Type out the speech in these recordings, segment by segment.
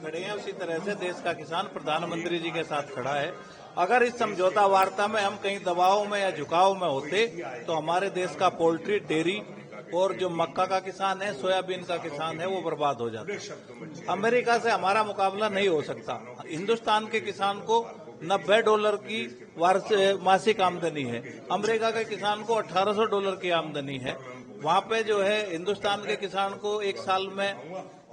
खड़े हैं उसी तरह से देश का किसान प्रधानमंत्री जी के साथ खड़ा है। अगर इस समझौता वार्ता में हम कहीं दबाव में या झुकाव में होते तो हमारे देश का पोल्ट्री, डेयरी और जो मक्का का किसान है, सोयाबीन का किसान है, वो बर्बाद हो जाता। अमेरिका से हमारा मुकाबला नहीं हो सकता। हिंदुस्तान के किसान को $90 की मासिक आमदनी है, अमेरिका के किसान को $1800 की आमदनी है। वहाँ पे जो है हिंदुस्तान के किसान को एक साल में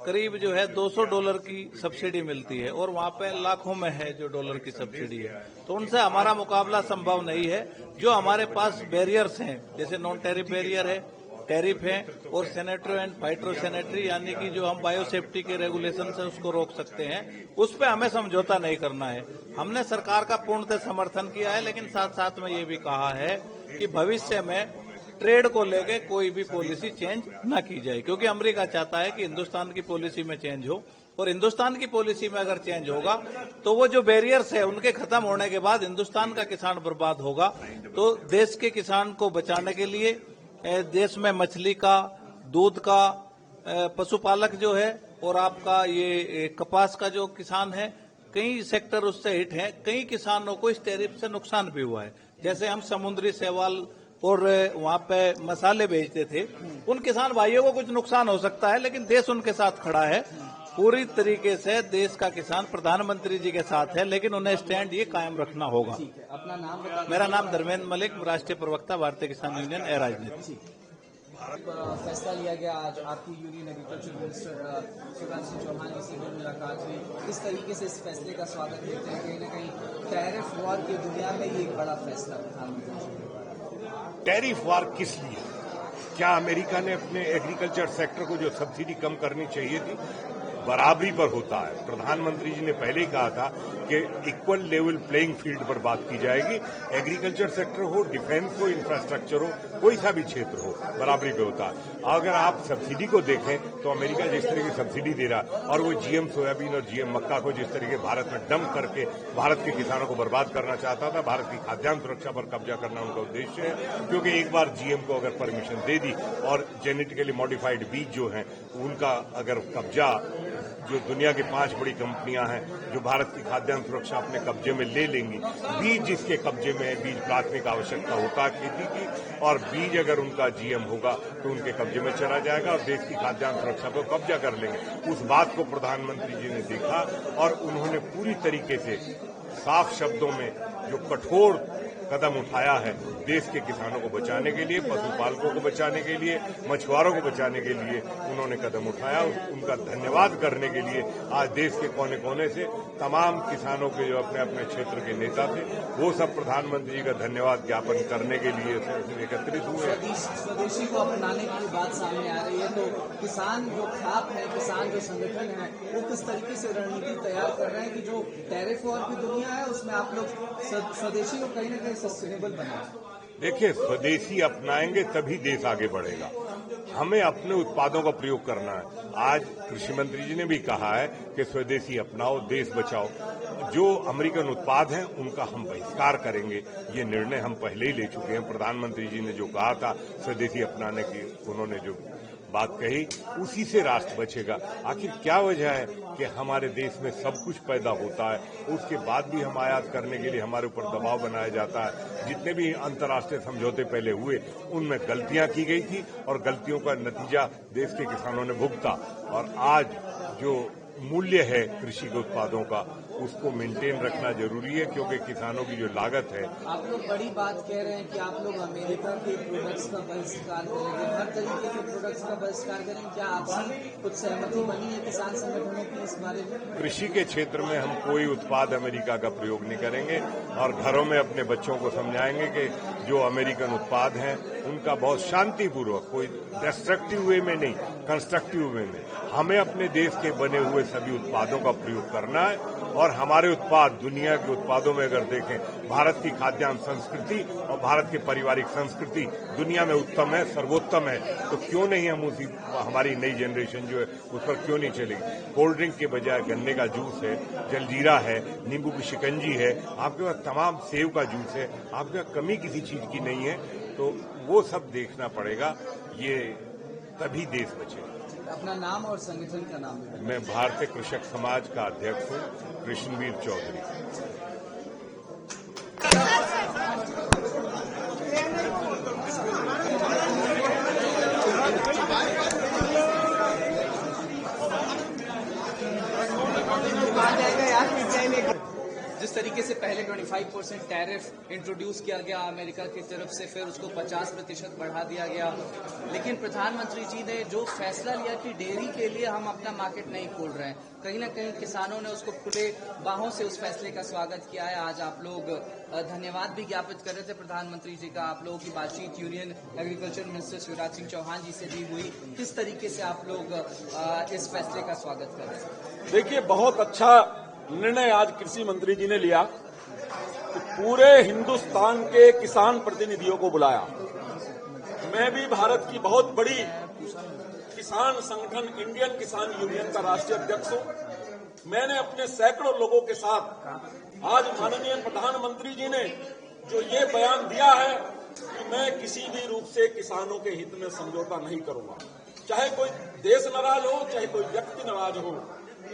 करीब जो है $200 की सब्सिडी मिलती है और वहाँ पे लाखों में है जो डॉलर की सब्सिडी है। तो उनसे हमारा मुकाबला संभव नहीं है। जो हमारे पास बैरियर्स हैं, जैसे नॉन टैरिफ बैरियर है, टैरिफ है और सैनिटरी एंड फाइटोसैनिटरी यानी कि जो हम बायोसेफ्टी के रेगुलेशन से उसको रोक सकते हैं, उस पर हमें समझौता नहीं करना है। हमने सरकार का पूर्णतः समर्थन किया है, लेकिन साथ साथ में ये भी कहा है कि भविष्य में ट्रेड को लेके कोई भी पॉलिसी चेंज न की जाए, क्योंकि अमेरिका चाहता है कि हिंदुस्तान की पॉलिसी में चेंज हो और हिंदुस्तान की पॉलिसी में अगर चेंज होगा तो वो जो बैरियर्स है उनके खत्म होने के बाद हिंदुस्तान का किसान बर्बाद होगा। तो देश के किसान को बचाने के लिए देश में मछली का, दूध का, पशुपालक जो है और आपका ये कपास का जो किसान है, कई सेक्टर उससे हिट हैं। कई किसानों को इस टैरिफ से नुकसान भी हुआ है। जैसे हम समुद्री शैवाल और वहाँ पे मसाले बेचते थे, उन किसान भाइयों को कुछ नुकसान हो सकता है, लेकिन देश उनके साथ खड़ा है। पूरी तरीके से देश का किसान प्रधानमंत्री जी के साथ है, लेकिन उन्हें स्टैंड ये कायम रखना होगा। अपना नाम बता। मेरा नाम धर्मेंद्र मलिक, राष्ट्रीय प्रवक्ता, भारतीय किसान यूनियन ए राजनीति। फैसला लिया गया आज, आपकी union agriculture minister Shivraj Singh Chouhan की सीधे मुलाकात हुई। किस तरीके से इस फैसले का स्वागत करते हैं? कहीं न कहीं टैरिफ वॉर की दुनिया में ये एक बड़ा फैसला प्रधानमंत्री। टैरिफ वॉर किस लिए? क्या अमेरिका ने अपने एग्रीकल्चर सेक्टर को जो सब्सिडी कम करनी चाहिए थी, बराबरी पर होता है। प्रधानमंत्री जी ने पहले ही कहा था कि इक्वल लेवल प्लेइंग फील्ड पर बात की जाएगी। एग्रीकल्चर सेक्टर हो, डिफेंस हो, इंफ्रास्ट्रक्चर हो, कोई सा भी क्षेत्र हो, बराबरी पे होता है। अगर आप सब्सिडी को देखें तो अमेरिका जिस तरह की सब्सिडी दे रहा है और वो जीएम सोयाबीन और जीएम मक्का को जिस तरीके भारत में डंप करके भारत के किसानों को बर्बाद करना चाहता था, भारत की खाद्यान्न सुरक्षा पर कब्जा करना उनका उद्देश्य है। क्योंकि एक बार जीएम को अगर परमिशन दे दी और जेनेटिकली मॉडिफाइड बीज जो हैं उनका अगर कब्जा, जो दुनिया की 5 बड़ी कंपनियां हैं जो भारत की खाद्यान्न सुरक्षा अपने कब्जे में ले लेंगी, बीज जिसके कब्जे में है, बीज प्राथमिक आवश्यकता होता है खेती की, और बीज अगर उनका जीएम होगा तो उनके कब्जे में चला जाएगा और देश की खाद्यान्न सुरक्षा पर कब्जा कर लेंगे। उस बात को प्रधानमंत्री जी ने देखा और उन्होंने पूरी तरीके से साफ शब्दों में जो कठोर कदम उठाया है देश के किसानों को बचाने के लिए, पशुपालकों को बचाने के लिए, मछुआरों को बचाने के लिए उन्होंने कदम उठाया। उनका धन्यवाद करने के लिए आज देश के कोने कोने से तमाम किसानों के जो अपने अपने क्षेत्र के नेता थे, वो सब प्रधानमंत्री जी का धन्यवाद ज्ञापन करने के लिए एकत्रित हुए। स्वदेशी को अपनाने की बात सामने आ रही है, तो किसान जो खाप है, किसान जो संगठन है, वो किस तरीके से रणनीति तैयार कर रहे हैं कि जो टैरिफ वॉर की दुनिया है उसमें आप लोग स्वदेशी को कहीं न कहीं सस्टेनेबल बनाए? देखिए, स्वदेशी अपनाएंगे तभी देश आगे बढ़ेगा। हमें अपने उत्पादों का प्रयोग करना है। आज कृषि मंत्री जी ने भी कहा है कि स्वदेशी अपनाओ, देश बचाओ। जो अमेरिकन उत्पाद हैं उनका हम बहिष्कार करेंगे, ये निर्णय हम पहले ही ले चुके हैं। प्रधानमंत्री जी ने जो कहा था स्वदेशी अपनाने की, उन्होंने जो बात कही, उसी से राष्ट्र बचेगा। आखिर क्या वजह है कि हमारे देश में सब कुछ पैदा होता है, उसके बाद भी हम आयात करने के लिए हमारे ऊपर दबाव बनाया जाता है। जितने भी अंतर्राष्ट्रीय समझौते पहले हुए उनमें गलतियां की गई थी और गलतियों का नतीजा देश के किसानों ने भुगता। और आज जो मूल्य है कृषि के उत्पादों का, उसको मेंटेन रखना जरूरी है, क्योंकि किसानों की जो लागत है। आप लोग बड़ी बात कह रहे हैं कि आप लोग अमेरिका के प्रोडक्ट्स का बहिष्कार करेंगे, हर तरीके के प्रोडक्ट्स का बहिष्कार करेंगे। क्या आपसी कुछ सहमति बनी है किसान संगठनों की इस बारे में? कृषि के क्षेत्र में हम कोई उत्पाद अमेरिका का प्रयोग नहीं करेंगे और घरों में अपने बच्चों को समझाएंगे कि जो अमेरिकन उत्पाद हैं उनका बहुत शांतिपूर्वक, कोई डिस्ट्रक्टिव वे में नहीं, कंस्ट्रक्टिव वे में हमें अपने देश के बने हुए सभी उत्पादों का प्रयोग करना है। और हमारे उत्पाद दुनिया के उत्पादों में अगर देखें, भारत की खाद्यान्न संस्कृति और भारत की पारिवारिक संस्कृति दुनिया में उत्तम है, सर्वोत्तम है, तो क्यों नहीं हम उसी, हमारी नई जनरेशन जो है उस पर क्यों नहीं चलेगी? कोल्ड ड्रिंक के बजाय गन्ने का जूस है, जलजीरा है, नींबू की शिकंजी है, आपके पास तमाम सेब का जूस है, आपके पास कमी किसी चीज की नहीं है। तो वो सब देखना पड़ेगा, ये तभी देश बचेगा। अपना नाम और संगठन का नाम भी। मैं भारतीय कृषक समाज का अध्यक्ष हूँ, कृष्णवीर चौधरी। जिस तरीके से पहले 25% टैरिफ इंट्रोड्यूस किया गया अमेरिका की तरफ से, फिर उसको 50% बढ़ा दिया गया, लेकिन प्रधानमंत्री जी ने जो फैसला लिया कि डेयरी के लिए हम अपना मार्केट नहीं खोल रहे हैं, कहीं ना कहीं किसानों ने उसको खुले बाहों से उस फैसले का स्वागत किया है। आज आप लोग धन्यवाद भी ज्ञापित कर रहे थे प्रधानमंत्री जी का। आप लोगों की बातचीत union agriculture minister Shivraj Singh Chouhan ji से भी हुई। किस तरीके से आप लोग इस फैसले का स्वागत कर रहे हैं? देखिए, बहुत अच्छा निर्णय आज कृषि मंत्री जी ने लिया कि पूरे हिंदुस्तान के किसान प्रतिनिधियों को बुलाया। मैं भी भारत की बहुत बड़ी किसान संगठन इंडियन किसान यूनियन का राष्ट्रीय अध्यक्ष हूं। मैंने अपने सैकड़ों लोगों के साथ आज माननीय प्रधानमंत्री जी ने जो ये बयान दिया है कि मैं किसी भी रूप से किसानों के हित में समझौता नहीं करूंगा, चाहे कोई देश नाराज हो, चाहे कोई व्यक्ति नाराज हो,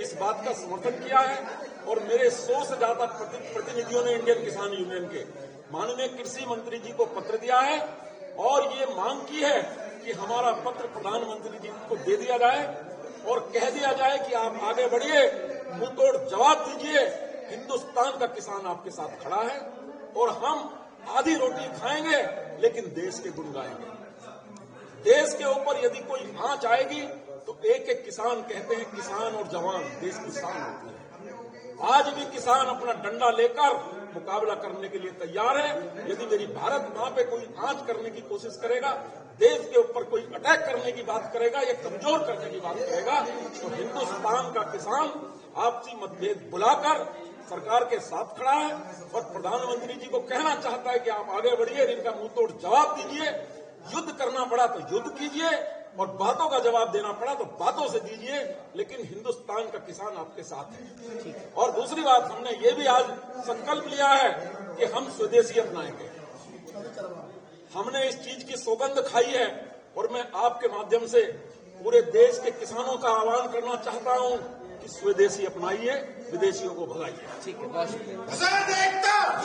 इस बात का समर्थन किया है। और मेरे 100 से ज्यादा प्रतिनिधियों ने इंडियन किसान यूनियन के माननीय कृषि मंत्री जी को पत्र दिया है और ये मांग की है कि हमारा पत्र प्रधानमंत्री जी को दे दिया जाए और कह दिया जाए कि आप आगे बढ़िए, मुंहतोड़ जवाब दीजिए। हिंदुस्तान का किसान आपके साथ खड़ा है और हम आधी रोटी खाएंगे लेकिन देश के गुण गाएंगे। देश के ऊपर यदि कोई आंच आएगी तो एक एक किसान, कहते हैं किसान और जवान देश की शान होती है। आज भी किसान अपना डंडा लेकर मुकाबला करने के लिए तैयार है। यदि मेरी भारत मां पे कोई आंच करने की कोशिश करेगा, देश के ऊपर कोई अटैक करने की बात करेगा या कमजोर करने की बात करेगा, तो हिंदुस्तान का किसान आपसी मतभेद बुलाकर सरकार के साथ खड़ा है और प्रधानमंत्री जी को कहना चाहता है कि आप आगे बढ़िए, इनका मुंहतोड़ जवाब दीजिए। युद्ध करना पड़ा तो युद्ध कीजिए और बातों का जवाब देना पड़ा तो बातों से दीजिए, लेकिन हिंदुस्तान का किसान आपके साथ है। और दूसरी बात, हमने ये भी आज संकल्प लिया है कि हम स्वदेशी अपनाएंगे। हमने इस चीज की सौगंध खाई है और मैं आपके माध्यम से पूरे देश के किसानों का आह्वान करना चाहता हूं कि स्वदेशी अपनाइए, विदेशियों को भगाइए। ठीक है, बहुत शुक्रिया।